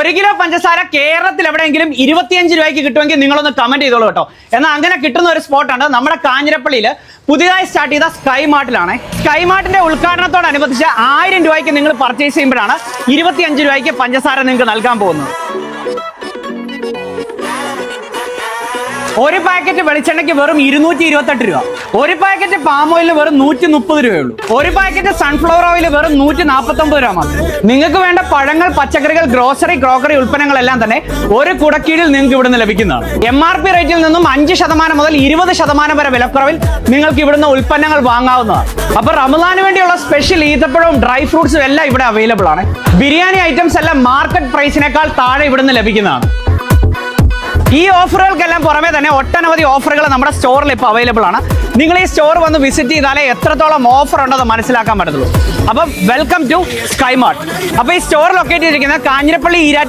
1 kilo പഞ്ചസാര കേരളത്തിൽ എവിടെയെങ്കിലും 25 രൂപയ്ക്ക് കിട്ടുമെങ്കിൽ നിങ്ങളൊന്ന് കമന്റ് ചെയ്തോളൂ കേട്ടോ. എന്നാൽ അങ്ങനെ കിട്ടുന്ന ഒരു സ്പോട്ടാണ് നമ്മുടെ കാഞ്ഞിരപ്പള്ളിയിൽ പുതിയതായി സ്റ്റാർട്ട് ചെയ്ത സ്കൈ മാർട്ടിലാണ്. സ്കൈ മാർട്ടിന്റെ ഉദ്ഘാടനത്തോടനുബന്ധിച്ച് 1000 രൂപയ്ക്ക് നിങ്ങൾ പർച്ചേസ് ചെയ്യുമ്പോഴാണ് 25 രൂപയ്ക്ക് പഞ്ചസാര നിങ്ങൾക്ക് നൽകാൻ പോകുന്നത്. ഒരു പാക്കറ്റ് വെളിച്ചെണ്ണയ്ക്ക് വെറും 228 രൂപ. ഒരു പാക്കറ്റ് പാം ഓയിലിന് വെറും 130 രൂപയുള്ളൂ. ഒരു പാക്കറ്റ് സൺഫ്ലവർ ഓയിൽ വെറും 149 രൂപ മാത്രം. നിങ്ങൾക്ക് വേണ്ട പഴങ്ങൾ, പച്ചക്കറികൾ, ഗ്രോസറി, ക്രോക്കറി ഉൽപ്പന്നങ്ങളെല്ലാം തന്നെ ഒരു കുടക്കീഴിൽ നിങ്ങൾക്ക് ഇവിടുന്ന് ലഭിക്കുന്നതാണ്. MRP റേറ്റിൽ നിന്നും 5% മുതൽ 20% വരെ വിലക്കുറവിൽ നിങ്ങൾക്ക് ഇവിടുന്ന് ഉൽപ്പന്നങ്ങൾ വാങ്ങാവുന്നതാണ്. അപ്പൊ റമദാന് വേണ്ടിയുള്ള സ്പെഷ്യൽ ഈത്തപ്പഴവും ഡ്രൈ ഫ്രൂട്ട്സും എല്ലാം ഇവിടെ അവൈലബിൾ ആണ്. ബിരിയാണി ഐറ്റംസ് എല്ലാം മാർക്കറ്റ് പ്രൈസിനേക്കാൾ താഴെ ഇവിടുന്ന് ലഭിക്കുന്നതാണ്. ഈ ഓഫറുകൾക്കെല്ലാം പുറമെ തന്നെ ഒട്ടനവധി ഓഫറുകൾ നമ്മുടെ സ്റ്റോറിൽ ഇപ്പോൾ അവൈലബിൾ ആണ്. നിങ്ങൾ ഈ സ്റ്റോർ വന്ന് വിസിറ്റ് ചെയ്താലേ എത്രത്തോളം ഓഫർ ഉണ്ടെന്ന് മനസ്സിലാക്കാൻ പറ്റത്തുള്ളൂ. അപ്പം വെൽക്കം ടു സ്കൈ മാർട്ട്. അപ്പോൾ ഈ സ്റ്റോർ ലൊക്കേറ്റ് ചെയ്തിരിക്കുന്നത് കാഞ്ഞിരപ്പള്ളി